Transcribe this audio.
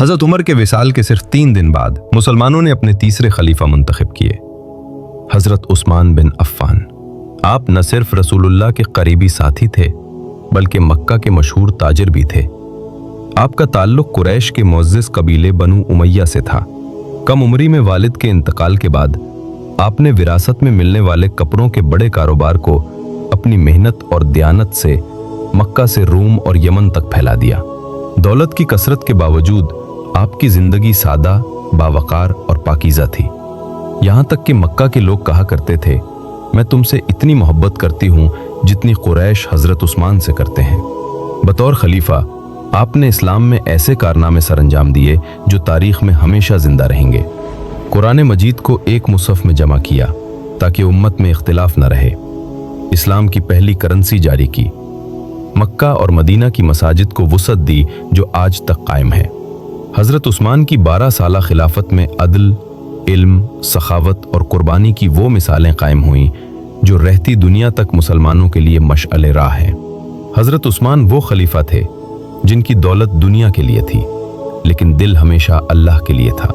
हज़रत उमर के विसाल के सिर्फ 3 दिन बाद मुसलमानों ने अपने तीसरे खलीफा मुंतखब किए, हज़रत उस्मान बिन अफ़्फ़ान। आप न सिर्फ रसूलुल्लाह के करीबी साथी थे बल्कि मक्का के मशहूर ताजिर भी थे। आपका ताल्लुक कुरैश के मुअज़्ज़िज़ कबीले बनु उमैया से था। कम उम्री में वालिद के इंतकाल के बाद आपने विरासत में मिलने वाले कपड़ों के बड़े कारोबार को अपनी मेहनत और दयानत से मक्का से रूम और यमन तक फैला दिया। दौलत की कसरत के बावजूद आपकी जिंदगी सादा, बावकार और पाकीज़ा थी। यहाँ तक कि मक्का के लोग कहा करते थे, मैं तुमसे इतनी मोहब्बत करती हूँ जितनी कुरैश हज़रत उस्मान से करते हैं। बतौर खलीफा आपने इस्लाम में ऐसे कारनामे सरअंजाम दिए जो तारीख में हमेशा जिंदा रहेंगे। कुरान मजीद को एक मुसहफ में जमा किया ताकि उम्मत में इख्तिलाफ न रहे। इस्लाम की पहली करेंसी जारी की। मक्का और मदीना की मसाजिद को वुसअत दी जो आज तक कायम है। हज़रत उस्मान की 12 साला खिलाफत में अदल, इल्म, सखावत और कुर्बानी की वो मिसालें कायम हुईं जो रहती दुनिया तक मुसलमानों के लिए मशअल राह है। हज़रत उस्मान वो खलीफा थे जिनकी दौलत दुनिया के लिए थी लेकिन दिल हमेशा अल्लाह के लिए था।